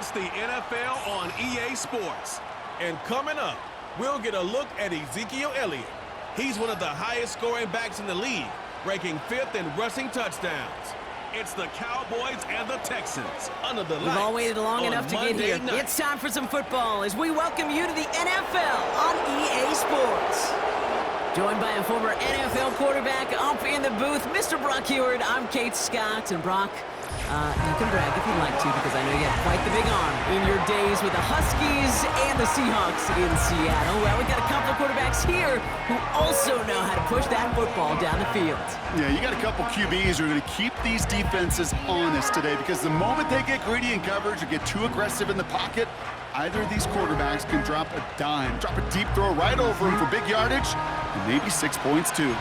It's the NFL on EA Sports. And coming up, we'll get a look at Ezekiel Elliott. He's one of the highest scoring backs in the league, ranking 5th in rushing touchdowns. It's the Cowboys and the Texans under the lights. We've all waited long enough to get here. Night. It's time for some football as we welcome you to the NFL on EA Sports. Joined by a former NFL quarterback up in the booth, Mr. Brock Heward. I'm Kate Scott, and Brock, you can brag if you'd like to, because I know you had quite the big arm in your days with the Huskies and the Seahawks in Seattle. Well, we got a couple of quarterbacks here who also know how to push that football down the field. Yeah, you got a couple QBs who are going to keep these defenses honest today, because the moment they get greedy in coverage or get too aggressive in the pocket, either of these quarterbacks can drop a dime, drop a deep throw right over him for big yardage, and maybe 6 points too.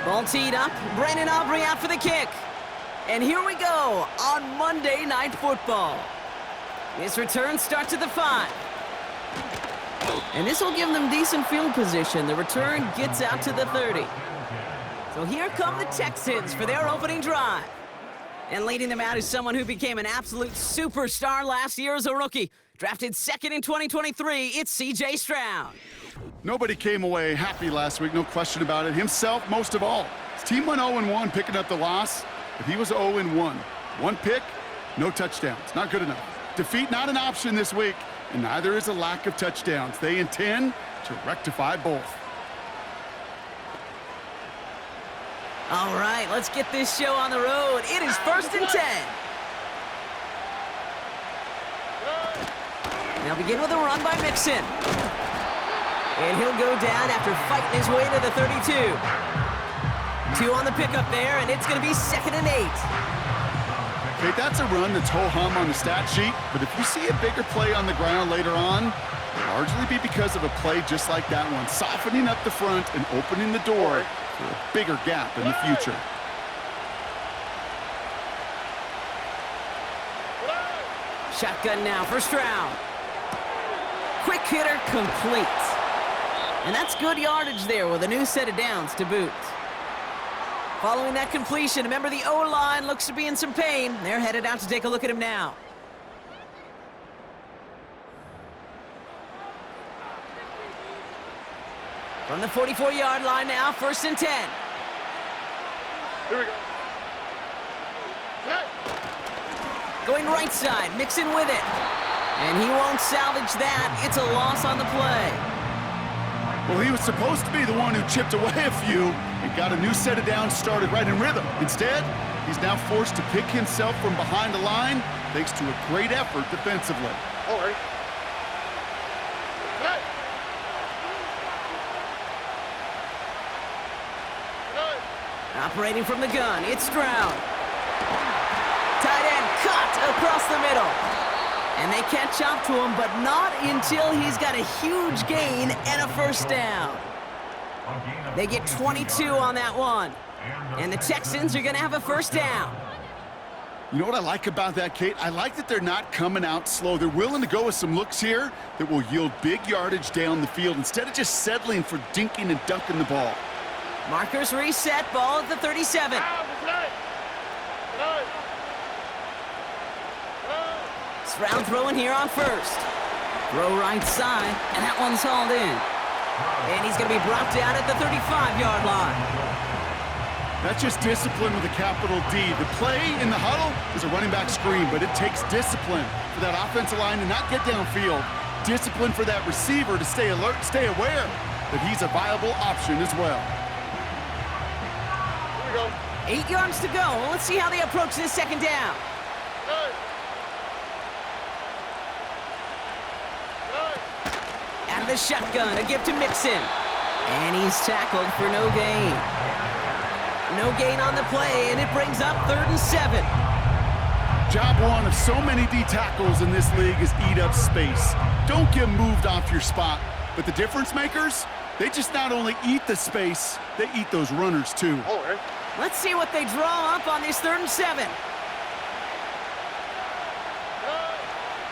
Ball teed up, Brandon Aubrey out for the kick. And here we go on Monday Night Football. This return starts at the 5. And this will give them decent field position. The return gets out to the 30. So here come the Texans for their opening drive. And leading them out is someone who became an absolute superstar last year as a rookie. Drafted 2nd in 2023, it's C.J. Stroud. Nobody came away happy last week, no question about it. Himself, most of all. His team went 0-1, picking up the loss, but he was 0-1. One pick, no touchdowns. Not good enough. Defeat not an option this week, and neither is a lack of touchdowns. They intend to rectify both. All right, let's get this show on the road. It is 1st and 10. Now begin with a run by Mixon. And he'll go down after fighting his way to the 32. 2 on the pickup there, and it's going to be 2nd and 8. Okay, that's a run that's ho-hum on the stat sheet, but if you see a bigger play on the ground later on, it'll largely be because of a play just like that one, softening up the front and opening the door for a bigger gap in the future. Shotgun now for Stroud. Quick hitter complete. And that's good yardage there with a new set of downs to boot. Following that completion, remember the O-line looks to be in some pain. They're headed out to take a look at him now. From the 44-yard line now, 1st and 10. Here we go. Going right side, Mixon with it. And he won't salvage that. It's a loss on the play. Well, he was supposed to be the one who chipped away a few and got a new set of downs started right in rhythm. Instead, he's now forced to pick himself from behind the line thanks to a great effort defensively. All right. Operating from the gun, it's Stroud. Tight end cut across the middle. And they catch up to him, but not until he's got a huge gain and a 1st down. They get 22 on that one. And the Texans are going to have a 1st down. You know what I like about that, Kate? I like that they're not coming out slow. They're willing to go with some looks here that will yield big yardage down the field instead of just settling for dinking and dunking the ball. Markers reset, ball at the 37. Stroud throwing here on 1st. Throw right side, and that one's hauled in. And he's going to be brought down at the 35-yard line. That's just discipline with a capital D. The play in the huddle is a running back screen, but it takes discipline for that offensive line to not get downfield. Discipline for that receiver to stay alert, stay aware that he's a viable option as well. Here we go. 8 yards to go. Well, let's see how they approach this 2nd down. Out of the shotgun, a gift to Mixon. And he's tackled for no gain. No gain on the play, and it brings up 3rd and 7. Job one of so many D tackles in this league is eat up space. Don't get moved off your spot. But the difference makers, they just not only eat the space, they eat those runners too. All right. Let's see what they draw up on this 3rd and 7.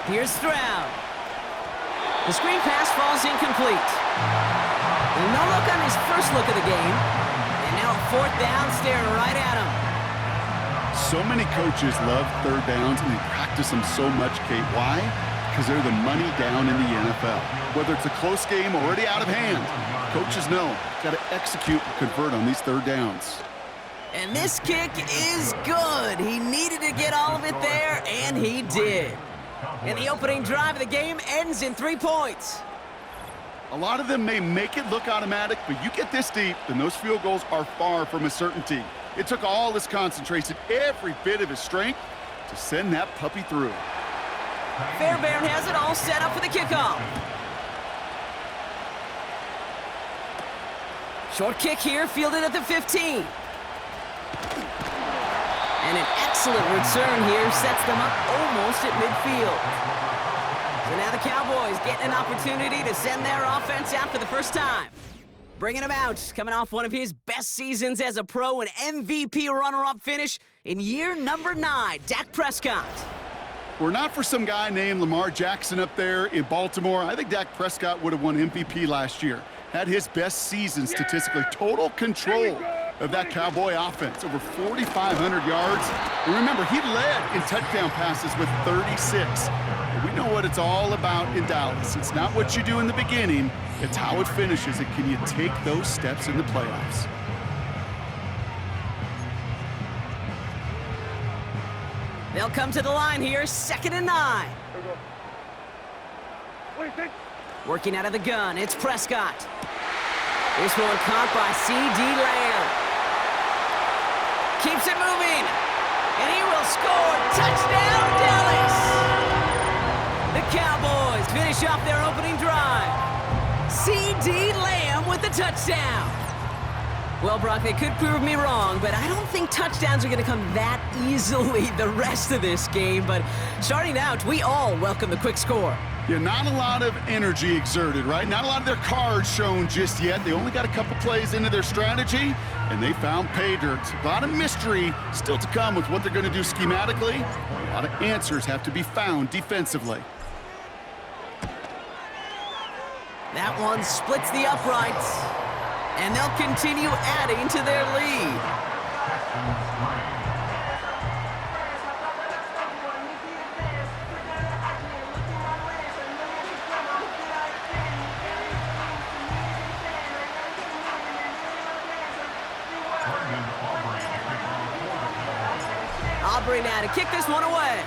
Here's Stroud. The screen pass falls incomplete. And no look on his first look of the game. And now fourth down, staring right at him. So many coaches love third downs, and they practice them so much, Kate. Why? Because they're the money down in the NFL. Whether it's a close game already out of hand, coaches know got to execute and convert on these third downs. And this kick is good. He needed to get all of it there, and he did. And the opening drive of the game ends in 3 points. A lot of them may make it look automatic, but you get this deep, and those field goals are far from a certainty. It took all his concentration, every bit of his strength, to send that puppy through. Fairbairn has it all set up for the kickoff. Short kick here, fielded at the 15. And an excellent return here sets them up almost at midfield. So now the Cowboys getting an opportunity to send their offense out for the first time. Bringing him out, coming off one of his best seasons as a pro, an MVP runner-up finish in year number 9, Dak Prescott. Were not for some guy named Lamar Jackson up there in Baltimore, I think Dak Prescott would have won MVP last year. Had his best season statistically. Total control of that Cowboy offense. Over 4,500 yards. And remember, he led in touchdown passes with 36. And we know what it's all about in Dallas. It's not what you do in the beginning, it's how it finishes. And can you take those steps in the playoffs? They'll come to the line here, 2nd and 9. Working out of the gun, it's Prescott. This one caught by C.D. Lamb. Keeps it moving, and he will score. Touchdown, Dallas! The Cowboys finish off their opening drive. C.D. Lamb with the touchdown. Well, Brock, they could prove me wrong, but I don't think touchdowns are going to come that easily the rest of this game. But starting out, we all welcome the quick score. Yeah, not a lot of energy exerted, right? Not a lot of their cards shown just yet. They only got a couple plays into their strategy, and they found pay dirt. A lot of mystery still to come with what they're going to do schematically. A lot of answers have to be found defensively. That one splits the uprights, and they'll continue adding to their lead. Aubrey now to kick this one away.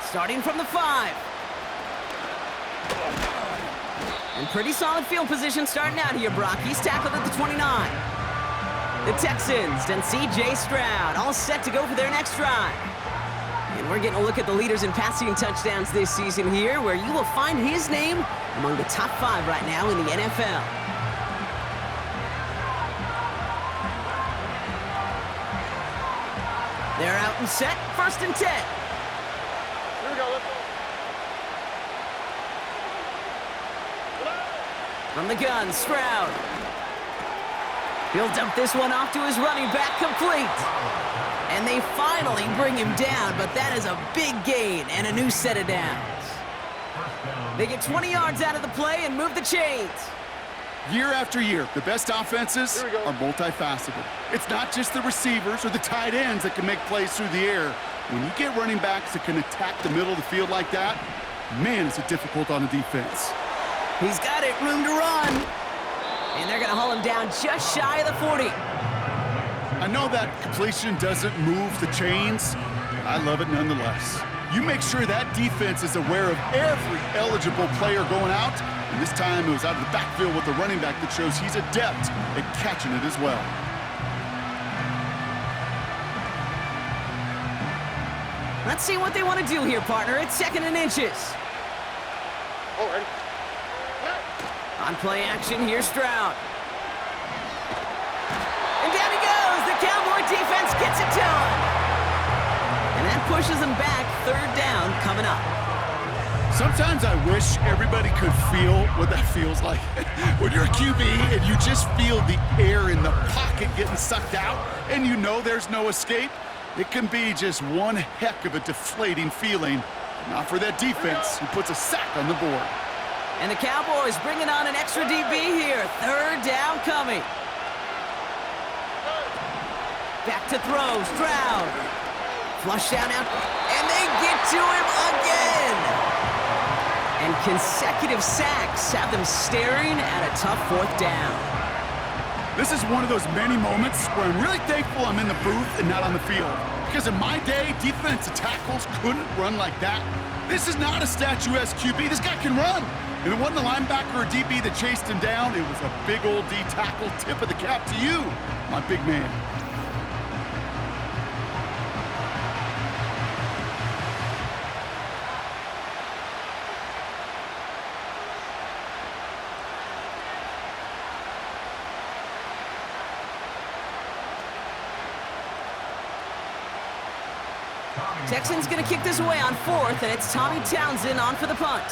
Starting from the 5. And pretty solid field position starting out here, Brock. He's tackled at the 29. The Texans and C.J. Stroud all set to go for their next drive. And we're getting a look at the leaders in passing touchdowns this season here, where you will find his name among the top 5 right now in the NFL. They're out and set, 1st and 10. Here we go, let's go. From the gun, Stroud. He'll dump this one off to his running back, complete. And they finally bring him down, but that is a big gain and a new set of downs. They get 20 yards out of the play and move the chains. Year after year, the best offenses are multifaceted. It's not just the receivers or the tight ends that can make plays through the air. When you get running backs that can attack the middle of the field like that, man, is it difficult on the defense. He's got it, room to run. And they're going to haul him down just shy of the 40. I know that completion doesn't move the chains, but I love it nonetheless. You make sure that defense is aware of every eligible player going out, and this time it was out of the backfield with the running back that shows he's adept at catching it as well. Let's see what they want to do here, partner. It's 2nd and inches. Oh, ready? On play action, here's Stroud. And down he goes. The Cowboy defense gets it to him. And that pushes them back. 3rd down coming up. Sometimes I wish everybody could feel what that feels like. When you're a QB and you just feel the air in the pocket getting sucked out and you know there's no escape, It can be just one heck of a deflating feeling. Not for that defense, who puts a sack on the board. And the Cowboys bringing on an extra DB here. Third down coming. Back to throw, Stroud. Flush down out, and they get to him again. And consecutive sacks have them staring at a tough fourth down. This is one of those many moments where I'm really thankful I'm in the booth and not on the field. Because in my day, defensive tackles couldn't run like that. This is not a statuesque QB. This guy can run. And it wasn't a linebacker or DB that chased him down. It was a big old D tackle. Tip of the cap to you, my big man. Texans going to kick this away on fourth, and it's Tommy Townsend on for the punt.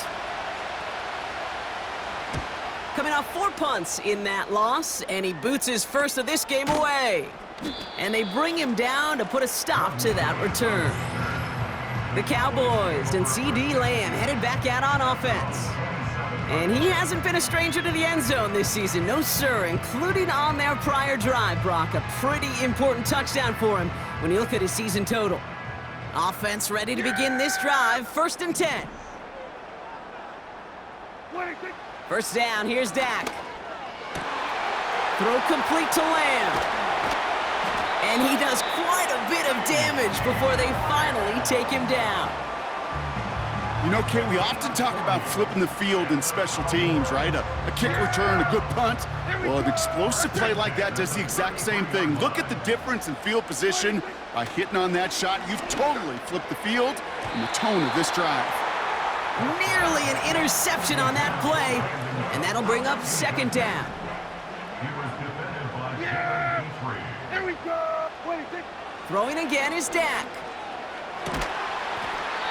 Coming off 4 punts in that loss, and he boots his first of this game away. And they bring him down to put a stop to that return. The Cowboys and C.D. Lamb headed back out on offense. And he hasn't been a stranger to the end zone this season, no sir, including on their prior drive, Brock. A pretty important touchdown for him when you look at his season total. Offense ready to begin this drive, 1st and 10. First down, here's Dak. Throw complete to Lamb. And he does quite a bit of damage before they finally take him down. You know, Kate, we often talk about flipping the field in special teams, right? A kick return, a good punt. Well, an explosive play like that does the exact same thing. Look at the difference in field position. By hitting on that shot, you've totally flipped the field and the tone of this drive. Nearly an interception on that play, and that'll bring up 2nd down. Yeah! There we go! Throwing again is Dak.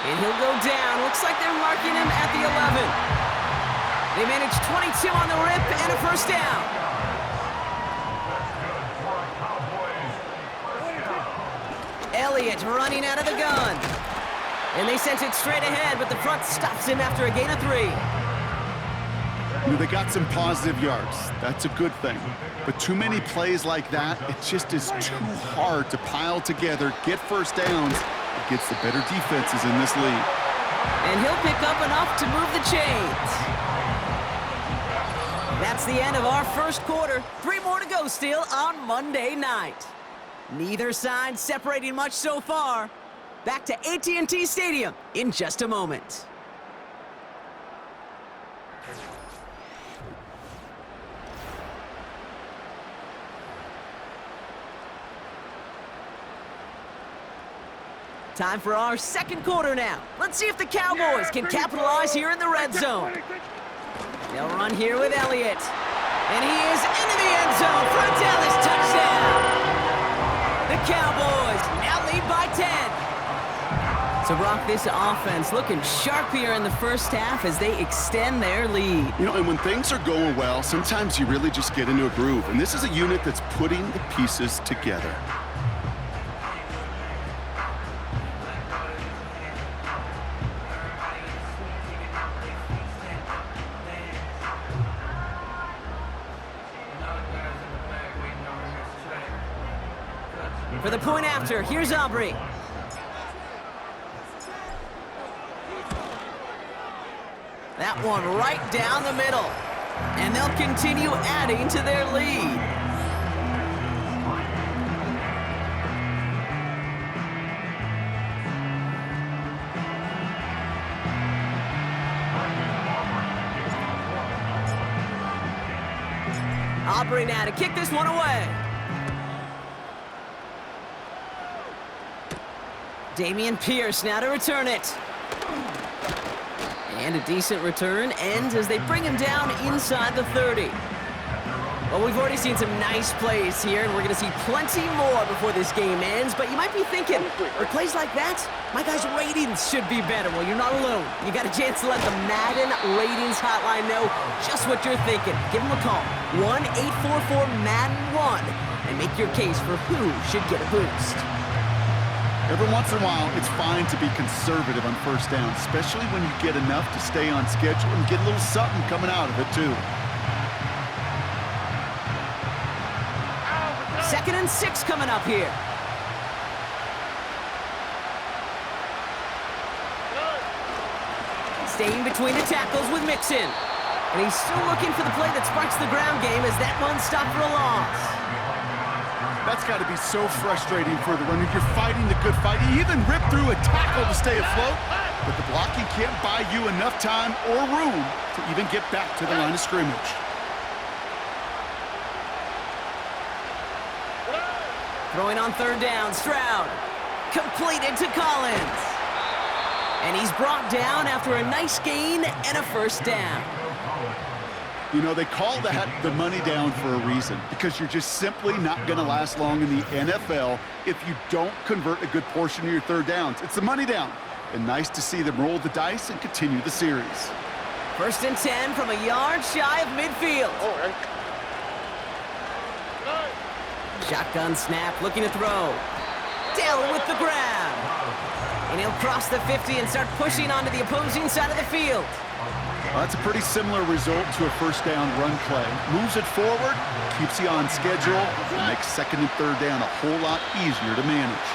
And he'll go down. Looks like they're marking him at the 11. They manage 22 on the rip and a 1st down. Elliott running out of the gun. And they sent it straight ahead, but the front stops him after a gain of 3. You know, they got some positive yards. That's a good thing. But too many plays like that, it just is too hard to pile together, get 1st downs against the better defenses in this league. And he'll pick up enough to move the chains. That's the end of our 1st quarter. 3 more to go still on Monday night. Neither side separating much so far. Back to AT&T Stadium in just a moment. Time for our 2nd quarter now. Let's see if the Cowboys can capitalize here in the red zone. They'll run here with Elliott. And he is into the end zone for a Dallas touchdown. The Cowboys now lead by 10. So, Brock, this offense looking sharp here in the 1st half as they extend their lead. You know, and when things are going well, sometimes you really just get into a groove. And this is a unit that's putting the pieces together. For the point after, here's Aubrey. That one right down the middle. And they'll continue adding to their lead. Aubrey now to kick this one away. Damian Pierce now to return it. And a decent return ends as they bring him down inside the 30. Well, we've already seen some nice plays here, and we're going to see plenty more before this game ends. But you might be thinking, with plays like that, my guys' ratings should be better. Well, you're not alone. You got a chance to let the Madden ratings hotline know just what you're thinking. Give them a call, 1-844-MADDEN-1, and make your case for who should get a boost. Every once in a while, it's fine to be conservative on first down, especially when you get enough to stay on schedule and get a little something coming out of it, too. 2nd and 6 coming up here. Staying between the tackles with Mixon. And he's still looking for the play that sparks the ground game as that one stopped for a loss. That's got to be so frustrating for the runner. You're fighting the good fight. You even rip through a tackle to stay afloat, but the blocking can't buy you enough time or room to even get back to the line of scrimmage. Throwing on 3rd down, Stroud. Completed to Collins. And he's brought down after a nice gain and a 1st down. You know, they call that the money down for a reason, because you're just simply not going to last long in the NFL if you don't convert a good portion of your 3rd downs. It's the money down. And nice to see them roll the dice and continue the series. 1st and 10 from a yard shy of midfield. Shotgun snap, looking to throw. Dell with the grab. And he'll cross the 50 and start pushing onto the opposing side of the field. Well, that's a pretty similar result to a 1st down run play. Moves it forward, keeps you on schedule, and makes 2nd and 3rd down a whole lot easier to manage.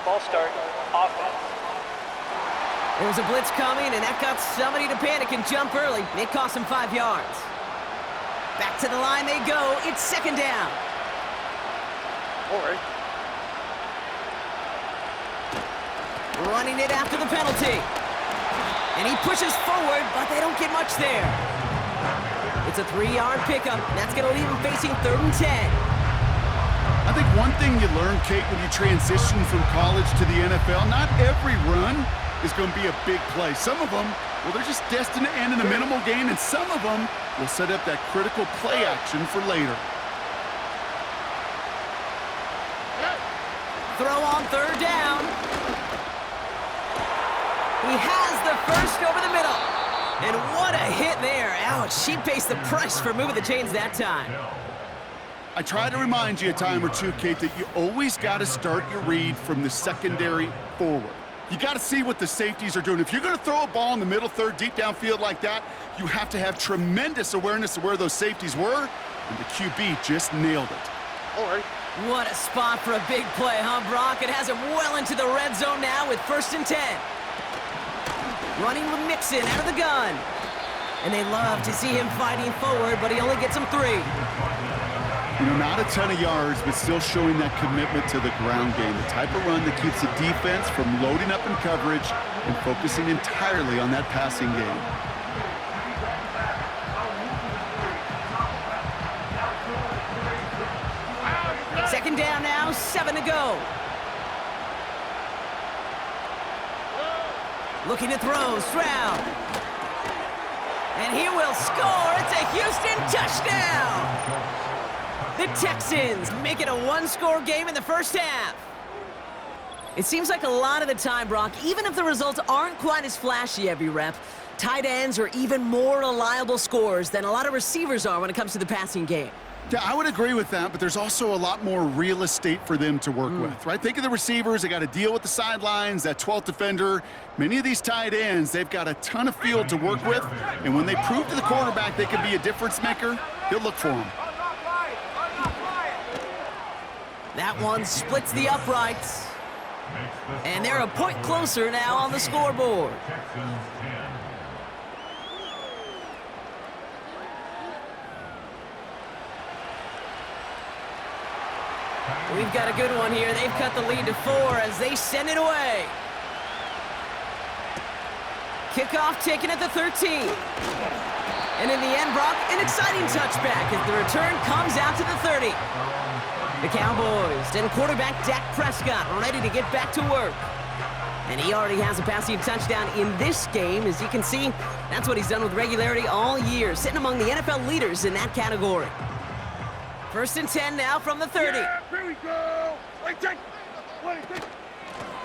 Ball start, offense. There was a blitz coming, and that got somebody to panic and jump early. It cost him 5 yards. Back to the line they go. It's 2nd down. All right. Running it after the penalty. And he pushes forward, but they don't get much there. It's a 3-yard pickup. That's going to leave him facing 3rd and 10. I think one thing you learn, Kate, when you transition from college to the NFL, not every run is going to be a big play. Some of them, well, they're just destined to end in a minimal gain, and some of them will set up that critical play action for later. Throw on 3rd down. He has the 1st over the middle. And what a hit there. Ouch, she pays the price for moving the chains that time. I try to remind you a time or two, Kate, that you always got to start your read from the secondary forward. You got to see what the safeties are doing. If you're going to throw a ball in the middle 3rd, deep downfield like that, you have to have tremendous awareness of where those safeties were, and the QB just nailed it. All right. What a spot for a big play, huh, Brock? It has him well into the red zone now with 1st and 10. Running with Mixon out of the gun. And they love to see him fighting forward, but he only gets him 3. You know, not a ton of yards, but still showing that commitment to the ground game. The type of run that keeps the defense from loading up in coverage and focusing entirely on that passing game. Second down now, 7 to go. Looking to throw, Stroud. And he will score. It's a Houston touchdown. The Texans make it a 1-score game in the 1st half. It seems like a lot of the time, Brock, even if the results aren't quite as flashy every rep, tight ends are even more reliable scorers than a lot of receivers are when it comes to the passing game. Yeah, I would agree with that, but there's also a lot more real estate for them to work with, right? Think of the receivers. They got to deal with the sidelines, that 12th defender. Many of these tight ends, they've got a ton of field to work with, and when they prove to the quarterback they can be a difference maker, he'll look for them. That one splits the uprights. And they're a point closer now on the scoreboard. We've got a good one here. They've cut the lead to 4 as they send it away. Kickoff taken at the 13. And in the end, Brock, an exciting touchback as the return comes out to the 30. The Cowboys and quarterback Dak Prescott ready to get back to work. And he already has a passing touchdown in this game. As you can see, that's what he's done with regularity all year, sitting among the NFL leaders in that category. 1st and 10 now from the 30. Yeah, here we go.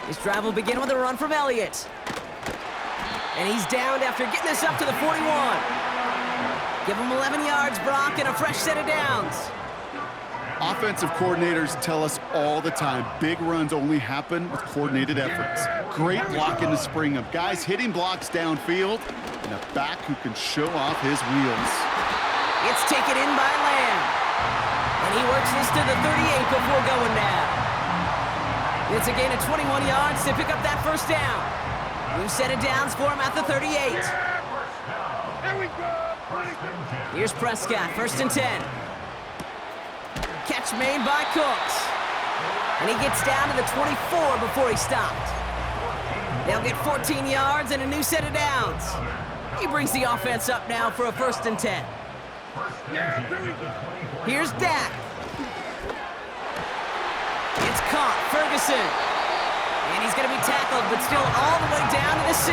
His drive will begin with a run from Elliott. And he's downed after getting this up to the 41. Give him 11 yards, Brock, and a fresh set of downs. Offensive coordinators tell us all the time, big runs only happen with coordinated efforts. Great blocking to spring them. Guys hitting blocks downfield, and a back who can show off his wheels. It's taken in by Lamb. And he works this to the 38 before going down. It's a gain of 21 yards to pick up that first down. New set of downs for him at the 38. Here we go. Here's Prescott, 1st and 10. Catch made by Cooks. And he gets down to the 24 before he stopped. They'll get 14 yards and a new set of downs. He brings the offense up now for a 1st and 10. Here's Dak. It's caught, Ferguson. And he's going to be tackled, but still all the way down to the 6.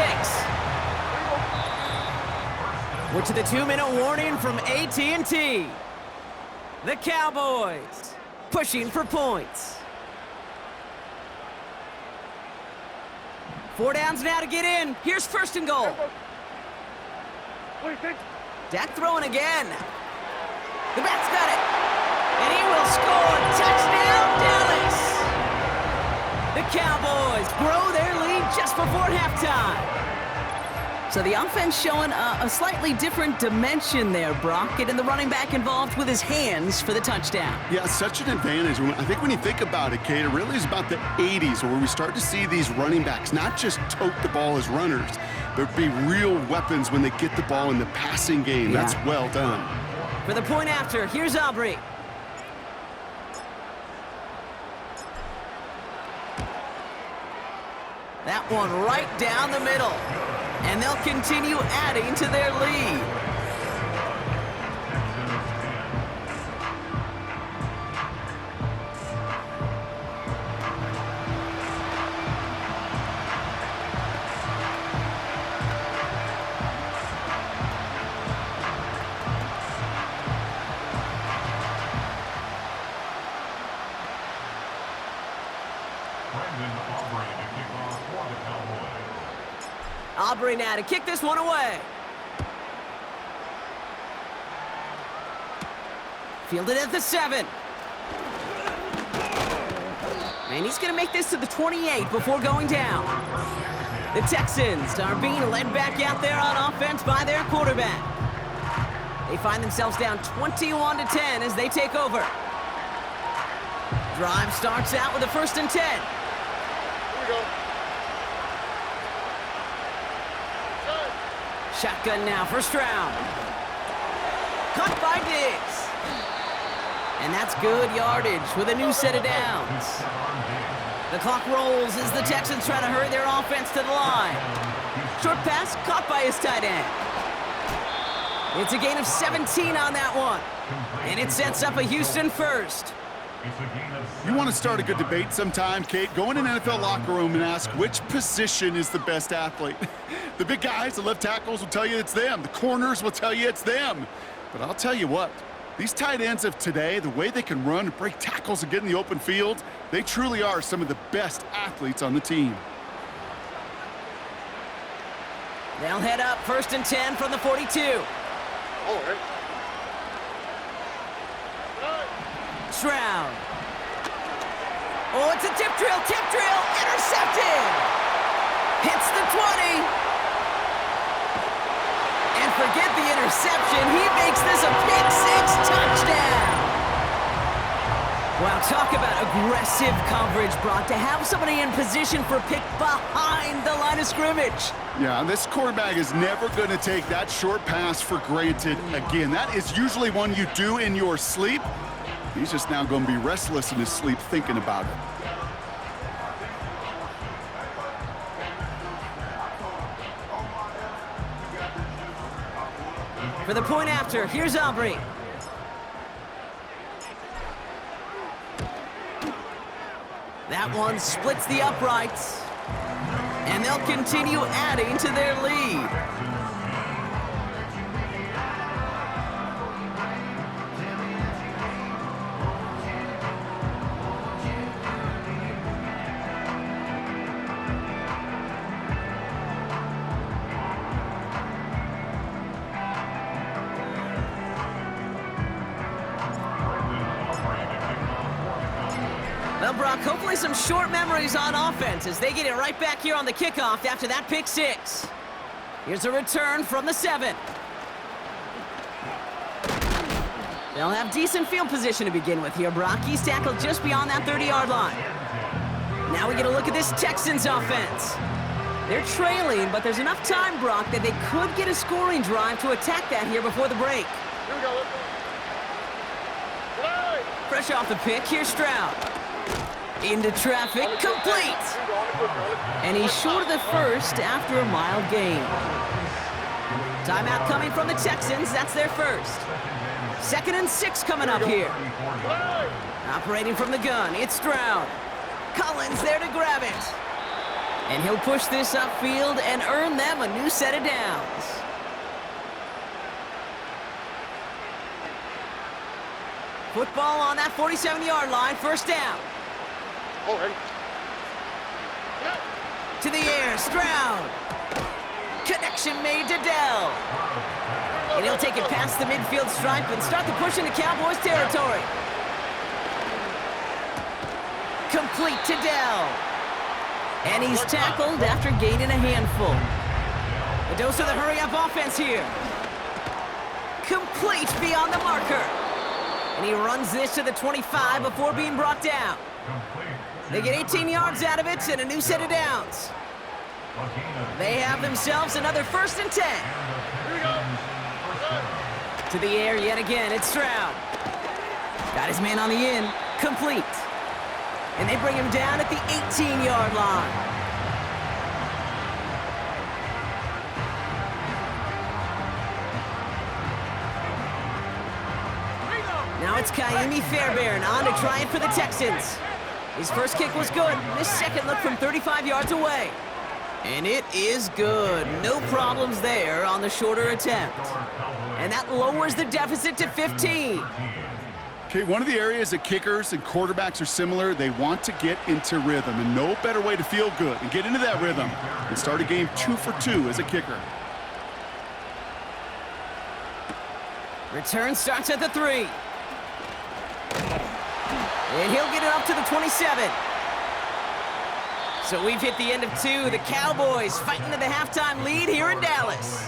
We're to the 2-minute warning from AT&T. The Cowboys pushing for points. 4 downs now to get in. Here's 1st and goal. Dak throwing again. The back's got it. And he will score. Touchdown, Dallas. The Cowboys grow their lead just before halftime. So the offense showing a slightly different dimension there, Brock, getting the running back involved with his hands for the touchdown. Yeah, such an advantage. I think when you think about it, Kate, it really is about the 80s where we start to see these running backs not just tote the ball as runners, but be real weapons when they get the ball in the passing game. Yeah. That's well done. For the point after, here's Aubrey. That one right down the middle. And they'll continue adding to their lead. Aubrey now to kick this one away. Fielded at the 7. And he's going to make this to the 28 before going down. The Texans are being led back out there on offense by their quarterback. They find themselves down 21-10 as they take over. Drive starts out with a 1st and 10. Here we go. Shotgun now, 1st round. Caught by Diggs. And that's good yardage with a new set of downs. The clock rolls as the Texans try to hurry their offense to the line. Short pass caught by his tight end. It's a gain of 17 on that one. And it sets up a Houston 1st. You want to start a good debate sometime, Kate? Go in an NFL locker room and ask which position is the best athlete. The big guys, the left tackles will tell you it's them. The corners will tell you it's them. But I'll tell you what, these tight ends of today, the way they can run and break tackles and get in the open field, they truly are some of the best athletes on the team. They'll head up 1st and 10 from the 42. Stroud. Oh, it's a tip drill, intercepted. Hits the 20. And forget the interception, he makes this a pick-6 touchdown. Wow, talk about aggressive coverage, Brock, to have somebody in position for a pick behind the line of scrimmage. Yeah, this quarterback is never going to take that short pass for granted again. That is usually one you do in your sleep. He's just now going to be restless in his sleep thinking about it. For the point after, here's Aubrey. That one splits the uprights. And they'll continue adding to their lead. Well, Brock, hopefully some short memories on offense as they get it right back here on the kickoff after that pick six. Here's a return from the 7. They'll have decent field position to begin with here, Brock. He's tackled just beyond that 30-yard line. Now we get a look at this Texans offense. They're trailing, but there's enough time, Brock, that they could get a scoring drive to attack that here before the break. Here we go. Fresh off the pick, here's Stroud. Into traffic, complete! And he's short of the first after a mild gain. Timeout coming from the Texans, that's their first. 2nd and 6 coming up here. Operating from the gun, it's Stroud. Collins there to grab it. And he'll push this upfield and earn them a new set of downs. Football on that 47-yard line, first down. To the air, Stroud. Connection made to Dell. And he'll take it past the midfield stripe and start the push into Cowboys territory. Complete to Dell. And he's tackled after gaining a handful. A dose of the hurry-up offense here. Complete beyond the marker. And he runs this to the 25 before being brought down. They get 18 yards out of it and a new set of downs. They have themselves another 1st and 10. To the air yet again, it's Stroud. Got his man on the in, complete. And they bring him down at the 18-yard line. Now it's Kaimi Fairbairn on to try it for the Texans. His first kick was good. This second looked from 35 yards away. And it is good. No problems there on the shorter attempt. And that lowers the deficit to 15. Okay, one of the areas that kickers and quarterbacks are similar, they want to get into rhythm, and no better way to feel good and get into that rhythm and start a game 2 for 2 as a kicker. Return starts at the 3. And he'll get it up to the 27. So we've hit the end of 2. The Cowboys fighting to the halftime lead here in Dallas.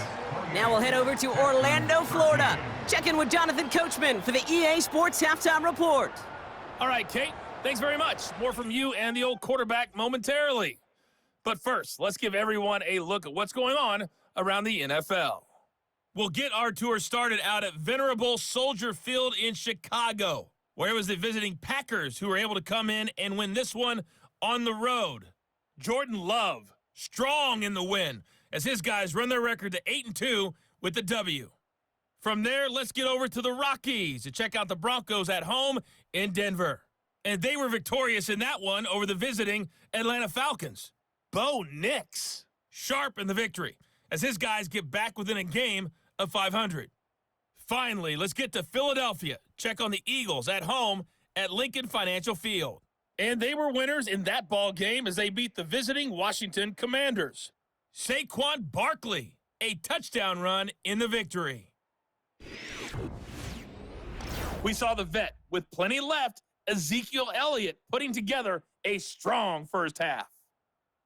Now we'll head over to Orlando, Florida. Check in with Jonathan Coachman for the EA Sports Halftime Report. All right, Kate, thanks very much. More from you and the old quarterback momentarily. But first, let's give everyone a look at what's going on around the NFL. We'll get our tour started out at venerable Soldier Field in Chicago, where it was the visiting Packers who were able to come in and win this one on the road. Jordan Love, strong in the win, as his guys run their record to 8-2 with the W. From there, let's get over to the Rockies to check out the Broncos at home in Denver. And they were victorious in that one over the visiting Atlanta Falcons. Bo Nix, sharp in the victory, as his guys get back within a game of 500. Finally, let's get to Philadelphia. Check on the Eagles at home at Lincoln Financial Field. And they were winners in that ball game as they beat the visiting Washington Commanders. Saquon Barkley, a touchdown run in the victory. We saw the vet with plenty left, Ezekiel Elliott, putting together a strong first half.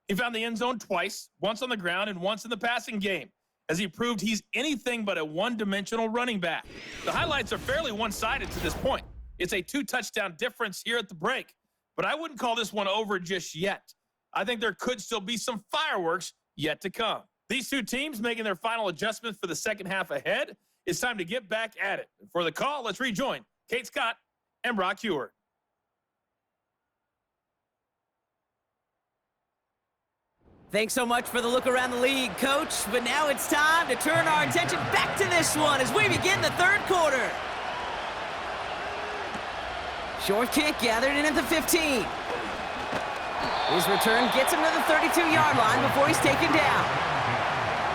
He found the end zone twice, once on the ground and once in the passing game, as he proved he's anything but a one-dimensional running back. The highlights are fairly one-sided to this point. It's a 2-touchdown difference here at the break, but I wouldn't call this one over just yet. I think there could still be some fireworks yet to come. These two teams making their final adjustments for the second half ahead. It's time to get back at it. For the call, let's rejoin Kate Scott and Brock Heward. Thanks so much for the look around the league, Coach. But now it's time to turn our attention back to this one as we begin the third quarter. Short kick gathered in at the 15. His return gets him to the 32-yard line before he's taken down.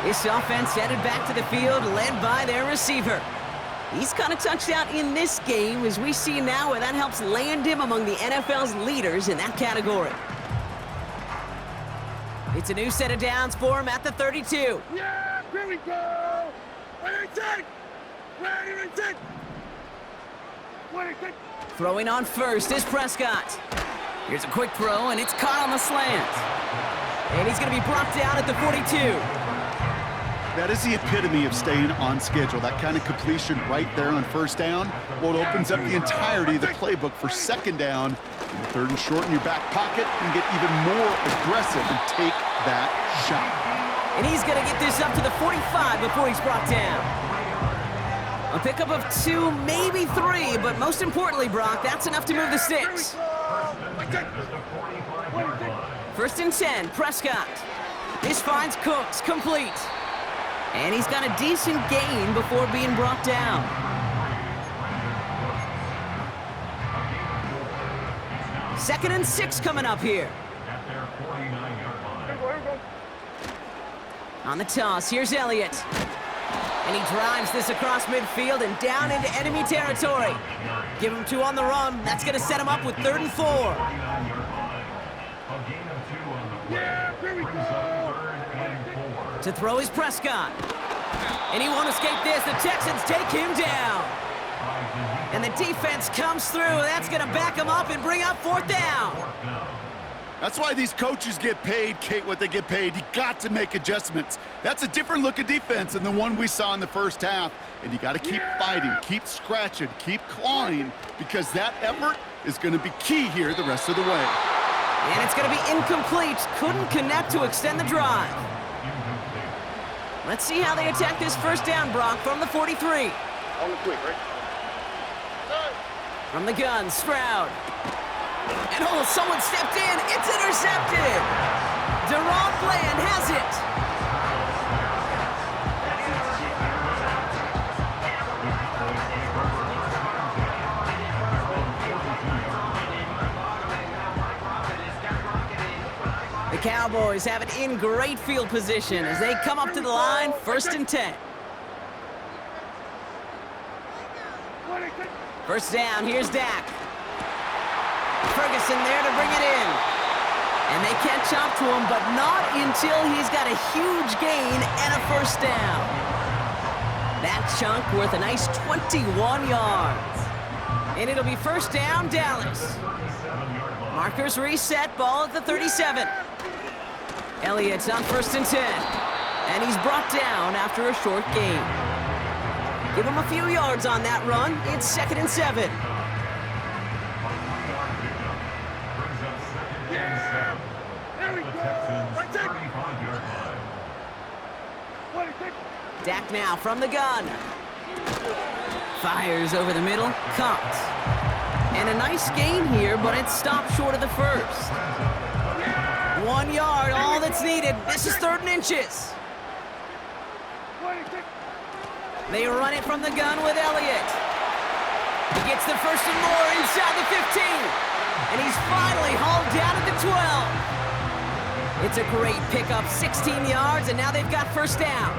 This offense headed back to the field, led by their receiver. He's caught a touchdown in this game, as we see now where that helps land him among the NFL's leaders in that category. It's a new set of downs for him at the 32. Yeah, here we go. What do you think? What do you think? What do you think? Throwing on first is Prescott. Here's a quick throw, and it's caught on the slant. And he's going to be brought down at the 42. That is the epitome of staying on schedule. That kind of completion right there on first down. Well, it opens up the entirety of the playbook for second down. In the third and short in your back pocket, you can get even more aggressive and take that shot. And he's going to get this up to the 45 before he's brought down. A pickup of 2, maybe 3, but most importantly, Brock, that's enough to move the sticks. First and 10, Prescott. This finds Cooks, complete. And he's got a decent gain before being brought down. Second and 6 coming up here. On the toss, here's Elliott. And he drives this across midfield and down into enemy territory. Give him 2 on the run. That's going to set him up with 3rd and 4. Yeah, here we go. To throw is Prescott. And he won't escape this. The Texans take him down. And the defense comes through. That's going to back him up and bring up 4th down. That's why these coaches get paid, Kate, what they get paid. You got to make adjustments. That's a different look at defense than the one we saw in the first half. And you got to keep fighting, keep scratching, keep clawing, because that effort is going to be key here the rest of the way. And it's going to be incomplete. Couldn't connect to extend the drive. Let's see how they attack this first down, Brock, from the 43. On the quick, right? From the gun, Stroud. And oh, someone stepped in. It's intercepted. Deron Bland has it. The Cowboys have it in great field position as they come up to the line, 1st and 10. First down, here's Dak. Ferguson there to bring it in. And they catch up to him, but not until he's got a huge gain and a first down. That chunk worth a nice 21 yards. And it'll be first down, Dallas. Markers reset, ball at the 37. Elliott's on 1st and 10. And he's brought down after a short gain. Give him a few yards on that run. It's 2nd and 7. Dak now from the gun. Fires over the middle, caught. And a nice gain here, but it's stopped short of the first. 1 yard, all that's needed. This is 3rd and inches. They run it from the gun with Elliott. He gets the first and more inside the 15. And he's finally hauled down at the 12. It's a great pickup, 16 yards, and now they've got first down.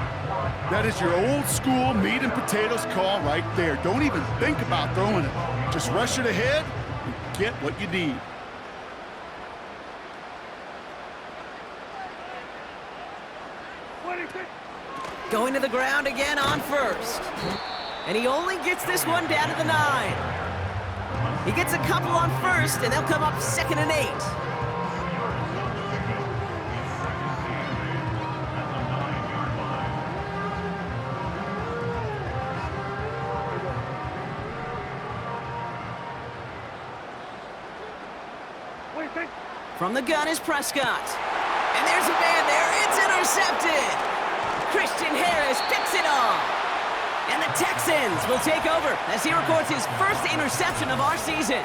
That is your old school meat and potatoes call right there. Don't even think about throwing it. Just rush it ahead and get what you need. Going to the ground again on 1st. And he only gets this one down to the 9. He gets a couple on 1st, and they'll come up 2nd and 8. From the gun is Prescott. And there's a man there. It's intercepted. Christian Harris picks it off. And the Texans will take over as he records his first interception of our season.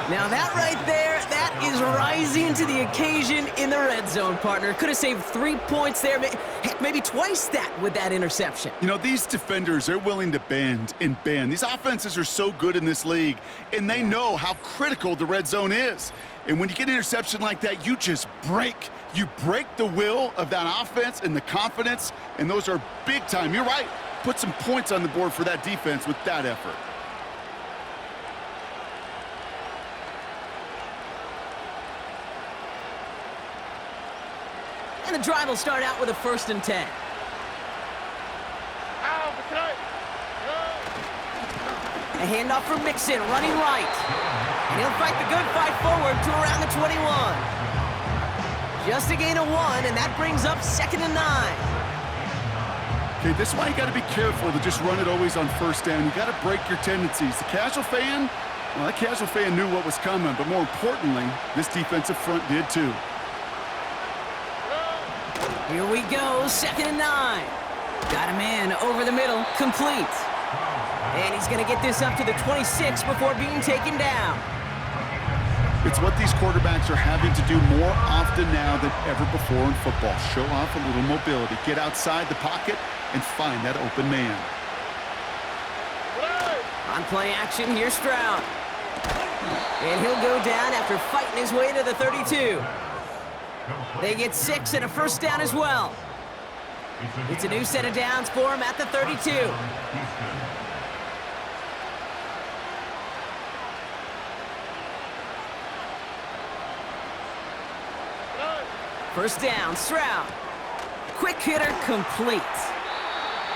Now that right there, that is rising to the occasion in the red zone, partner. Could have saved 3 points there. Heck, maybe twice that with that interception. You know, these defenders, they're willing to bend and bend. These offenses are so good in this league, and they know how critical the red zone is. And when you get an interception like that, you just break. You break the will of that offense and the confidence, and those are big time. You're right. Put some points on the board for that defense with that effort. And the drive will start out with a 1st and 10. A handoff for Mixon, running right. And he'll fight the good fight forward to around the 21. Just a gain of 1, and that brings up 2nd and 9. Okay, this is why you got to be careful to just run it always on first down. You got to break your tendencies. The casual fan, well, that casual fan knew what was coming, but more importantly, this defensive front did too. Here we go, 2nd and 9. Got a man over the middle, complete. And he's going to get this up to the 26 before being taken down. It's what these quarterbacks are having to do more often now than ever before in football. Show off a little mobility, get outside the pocket, and find that open man. On play action, here's Stroud. And he'll go down after fighting his way to the 32. They get 6 and a first down as well. It's a new set of downs for him at the 32. First down, Stroud. Quick hitter, complete.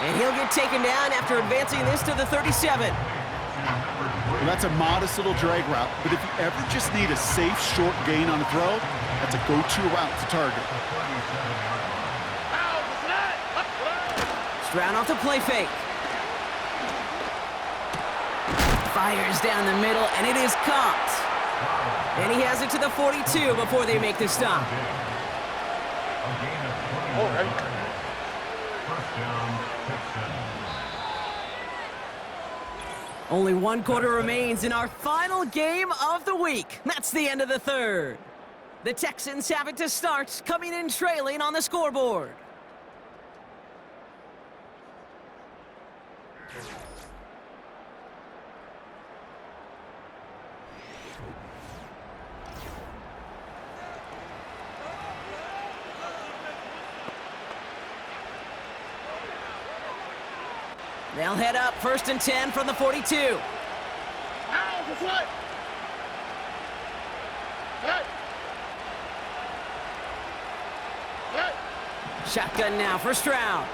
And he'll get taken down after advancing this to the 37. Well, that's a modest little drag route, but if you ever just need a safe, short gain on a throw, that's a go-to route to target. Stroud off the play fake. Fires down the middle, and it is caught. And he has it to the 42 before they make the stop. Only 1 quarter remains in our final game of the week. That's the end of the 3rd. The Texans have it to start, coming in trailing on the scoreboard. They'll head up 1st and 10 from the 42. Shotgun now for Stroud.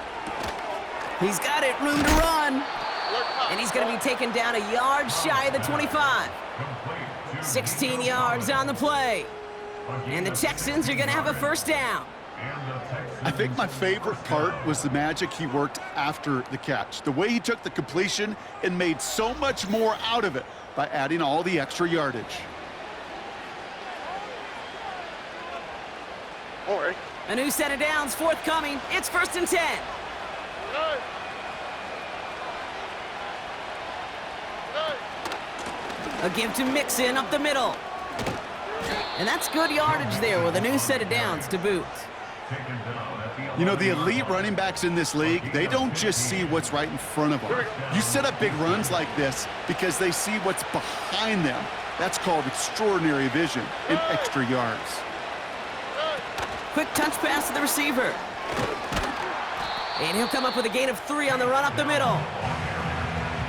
He's got it, room to run. And he's going to be taken down a yard shy of the 25. 16 yards on the play. And the Texans are going to have a first down. I think my favorite part was the magic he worked after the catch. The way he took the completion and made so much more out of it by adding all the extra yardage. A new set of downs forthcoming. It's 1st and 10. A give to Mixon up the middle. And that's good yardage there with a new set of downs to boot. You know, the elite running backs in this league, they don't just see what's right in front of them. You set up big runs like this because they see what's behind them. That's called extraordinary vision and extra yards. Quick touch pass to the receiver. And he'll come up with a gain of 3 on the run up the middle.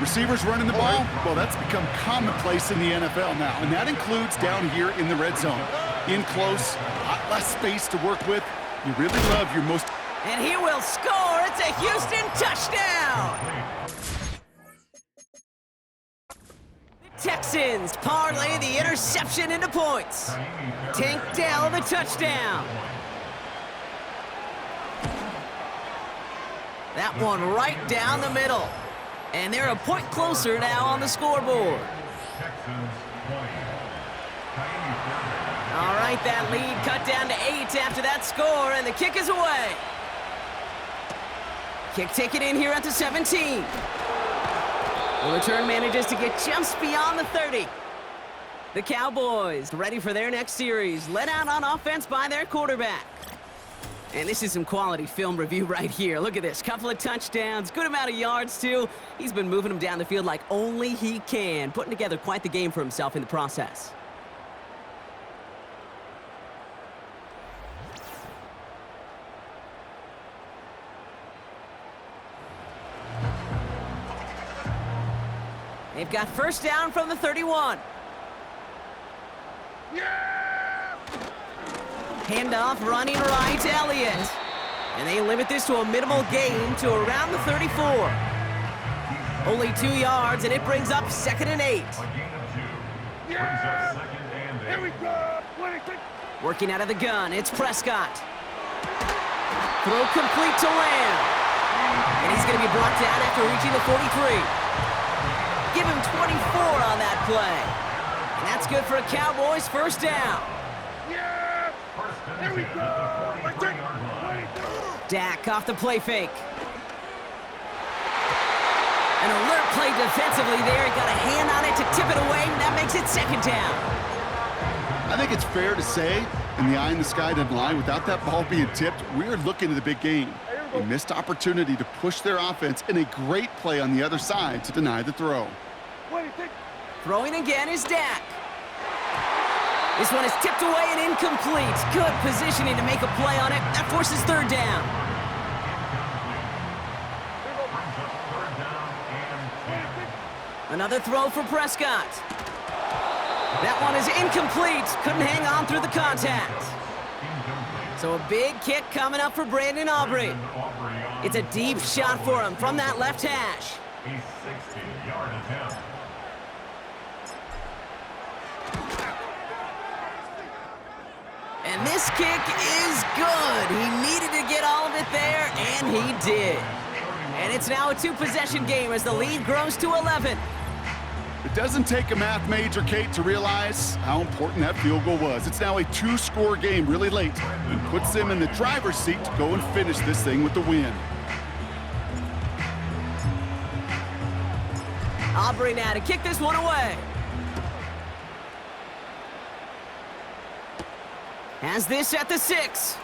Receivers running the ball, well, that's become commonplace in the NFL now, and that includes down here in the red zone. In close, a lot less space to work with. You really love your most... And he will score. It's a Houston touchdown. The Texans parlay the interception into points. Tank Dell the touchdown. That one right down the middle. And they're a point closer now on the scoreboard. All right, that lead cut down to 8 after that score, and the kick is away. Kick taken in here at the 17. The return manages to get just beyond the 30. The Cowboys ready for their next series, led out on offense by their quarterback. And this is some quality film review right here. Look at this, couple of touchdowns, good amount of yards too. He's been moving them down the field like only he can, putting together quite the game for himself in the process. They've got first down from the 31. Handoff running right, Elliott. And they limit this to a minimal gain to around the 34. Only 2 yards, and it brings up 2nd and 8. Yeah! Here we go! 26. Working out of the gun, it's Prescott. Throw complete to Lamb. And he's going to be brought down after reaching the 43. Give him 24 on that play. And that's good for a Cowboys first down. Yeah! Here we go! 22. Dak off the play fake. An alert play defensively there. He got a hand on it to tip it away. That makes it 2nd down. I think it's fair to say, and the eye in the sky doesn't lie, without that ball being tipped, we're looking at the big game. A missed opportunity to push their offense and a great play on the other side to deny the throw. 26. Throwing again is Dak. This one is tipped away and incomplete. Good positioning to make a play on it. That forces 3rd down. Another throw for Prescott. That one is incomplete. Couldn't hang on through the contact. So a big kick coming up for Brandon Aubrey. It's a deep shot for him from that left hash. A 60-yard attempt. And this kick is good. He needed to get all of it there, and he did. And it's now a 2-possession game as the lead grows to 11. It doesn't take a math major, Kate, to realize how important that field goal was. It's now a 2-score game really late and puts them in the driver's seat to go and finish this thing with the win. Aubrey now to kick this one away. Has this at the 6.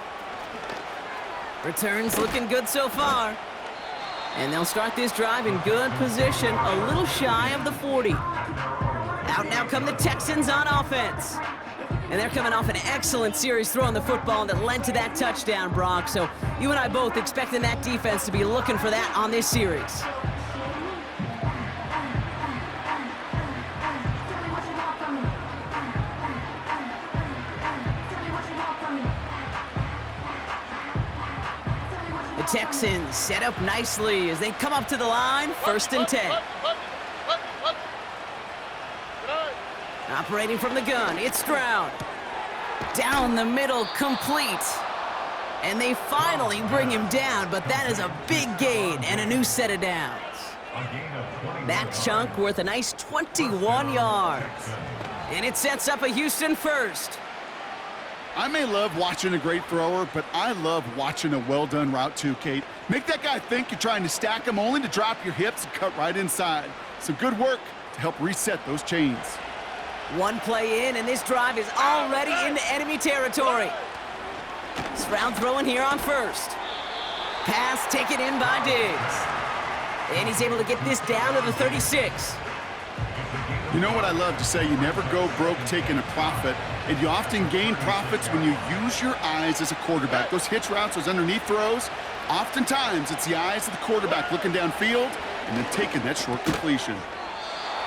Returns looking good so far. And they'll start this drive in good position, a little shy of the 40. Out now come the Texans on offense. And they're coming off an excellent series throwing the football that led to that touchdown, Brock. So you and I both expecting that defense to be looking for that on this series. Texans set up nicely as they come up to the line, 1st and 10. Operating from the gun, it's Stroud. Down the middle, complete. And they finally bring him down, but that is a big gain and a new set of downs. That chunk worth a nice 21 yards. And it sets up a Houston first. I may love watching a great thrower, but I love watching a well-done route too, Kate. Make that guy think you're trying to stack him only to drop your hips and cut right inside. Some good work to help reset those chains. One play in, and this drive is already into enemy territory. Stroud throwing here on 1st. Pass taken in by Diggs. And he's able to get this down to the 36. You know what I love to say? You never go broke taking a profit, and you often gain profits when you use your eyes as a quarterback. Those hitch routes, those underneath throws, oftentimes it's the eyes of the quarterback looking downfield and then taking that short completion.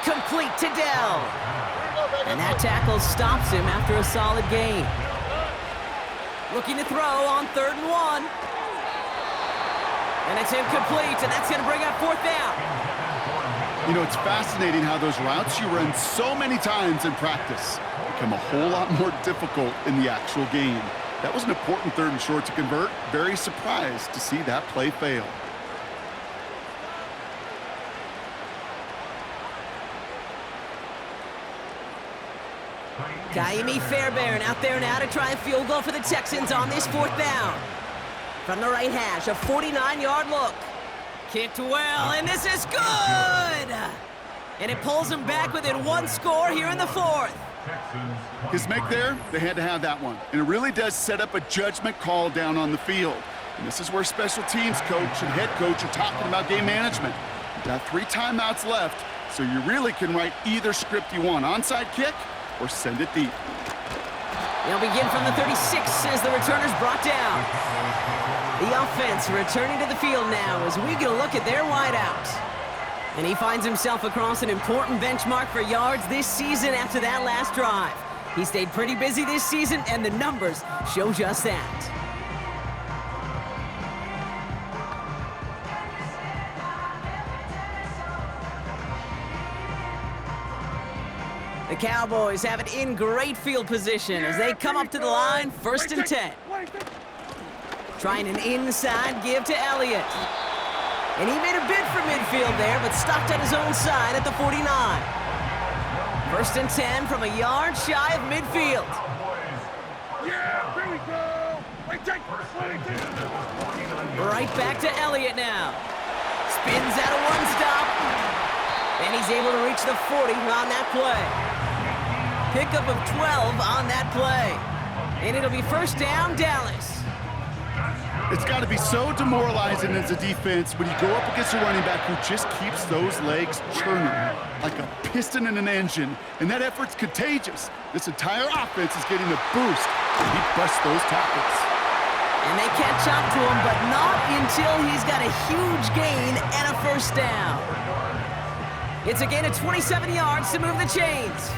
Complete to Dell. And that tackle stops him after a solid gain. Looking to throw on 3rd and 1. And it's incomplete, and that's going to bring up 4th down. You know, it's fascinating how those routes you run so many times in practice become a whole lot more difficult in the actual game. That was an important 3rd and short to convert. Very surprised to see that play fail. Kaimi Fairbairn out there now to try a field goal for the Texans on this 4th down. From the right hash, a 49-yard look. Kicked well, and this is good! And it pulls them back within 1 score here in the 4th. His make there, they had to have that one. And it really does set up a judgment call down on the field. And this is where special teams coach and head coach are talking about game management. You've got 3 timeouts left, so you really can write either script you want. Onside kick or send it deep. They'll begin from the 36 as the returner's brought down. The offense returning to the field now as we get a look at their wideout. And he finds himself across an important benchmark for yards this season after that last drive. He stayed pretty busy this season, and the numbers show just that. The Cowboys have it in great field position as they come up to the line, 1st and 10. Trying an inside give to Elliott. And he made a bid for midfield there, but stopped on his own side at the 49. 1st and 10 from a yard shy of midfield. Yeah, here we go. Right back to Elliott now. Spins out of one stop. And he's able to reach the 40 on that play. Pickup of 12 on that play. And it'll be 1st down, Dallas. It's got to be so demoralizing as a defense when you go up against a running back who just keeps those legs churning like a piston in an engine, and that effort's contagious. This entire offense is getting a boost when he busts those tackles. And they catch up to him, but not until he's got a huge gain and a 1st down. It's a gain of 27 yards to move the chains.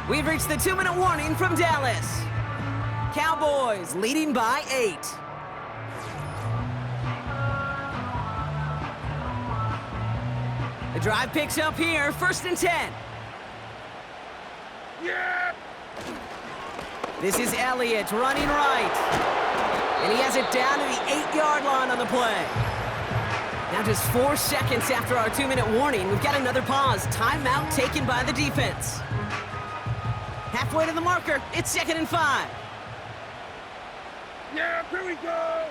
We've reached the 2-minute warning from Dallas. Cowboys leading by 8. The drive picks up here, 1st and 10. Yeah! This is Elliott running right. And he has it down to the 8-yard line on the play. Now just 4 seconds after our 2-minute warning, we've got another pause. Timeout taken by the defense. Halfway to the marker, it's 2nd and 5. Yeah, here we go.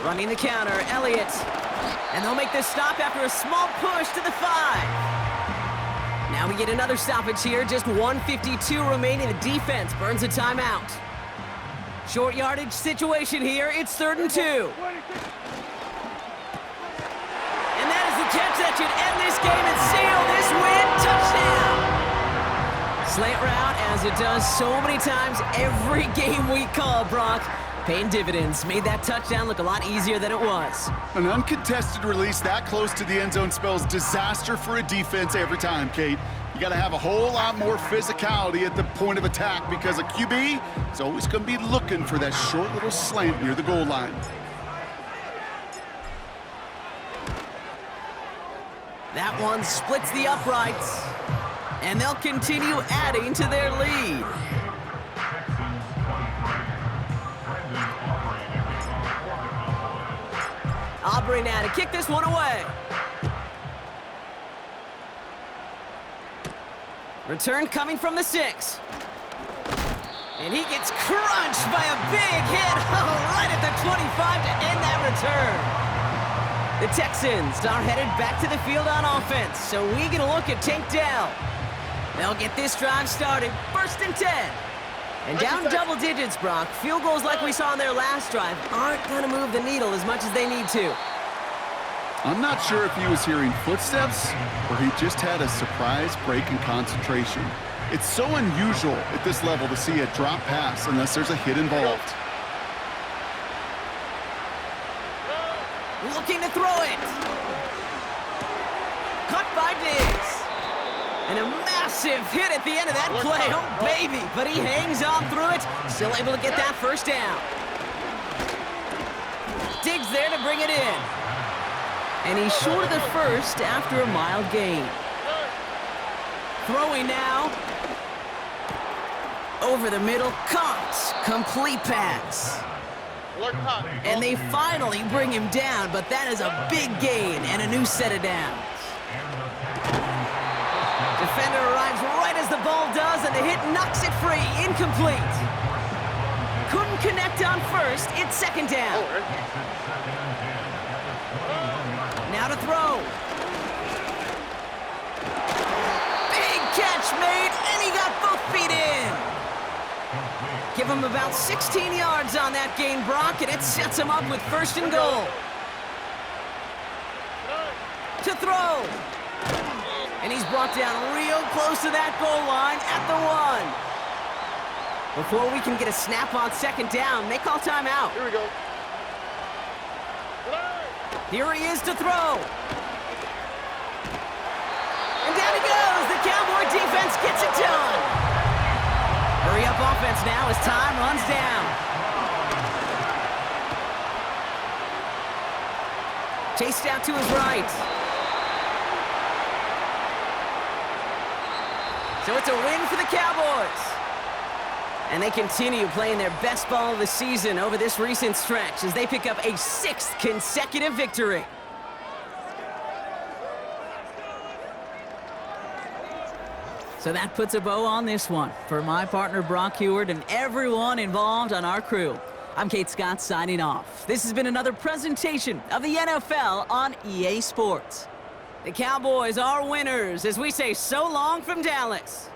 Running the counter, Elliott. And they'll make this stop after a small push to the 5. Now we get another stoppage here, just 1:52 remaining. The defense burns a timeout. Short yardage situation here, it's 3rd and 2. And that is the catch that should end this game and seal this win. Touchdown! Slant route, as it does so many times every game we call, Brock. Paying dividends. Made that touchdown look a lot easier than it was. An uncontested release that close to the end zone spells disaster for a defense every time, Kate. You got to have a whole lot more physicality at the point of attack because a QB is always going to be looking for that short little slant near the goal line. That one splits the uprights, and they'll continue adding to their lead. Aubrey now to kick this one away. Return coming from the 6. And he gets crunched by a big hit right at the 25 to end that return. The Texans are headed back to the field on offense, so we get a look at Tank Dell. They'll get this drive started, 1st and 10. And down double digits, Brock. Field goals like we saw in their last drive aren't going to move the needle as much as they need to. I'm not sure if he was hearing footsteps or he just had a surprise break in concentration. It's so unusual at this level to see a drop pass unless there's a hit involved. Looking to throw it. Caught by Diggs. And a massive hit at the end of that play. Oh, baby. But he hangs on through it. Still able to get that 1st down. Diggs there to bring it in. And he's short of the 1st after a mild gain. Throwing now. Over the middle. Caught. Complete pass. And they finally bring him down, but that is a big gain and a new set of downs. Defender arrives right as the ball does, and the hit knocks it free. Incomplete. Couldn't connect on 1st. It's 2nd down. Now to throw. Big catch made, and he got both feet in. Give him about 16 yards on that gain, Brock, and it sets him up with 1st and goal. To throw. And he's brought down real close to that goal line at the 1. Before we can get a snap on 2nd down, they call timeout. Here we go. Here he is to throw. And down he goes. The Cowboy defense gets it done. Hurry up offense now as time runs down. Chased out to his right. So it's a win for the Cowboys. And they continue playing their best ball of the season over this recent stretch as they pick up a 6th consecutive victory. So that puts a bow on this one. For my partner Brock Heward and everyone involved on our crew, I'm Kate Scott signing off. This has been another presentation of the NFL on EA Sports. The Cowboys are winners as we say so long from Dallas.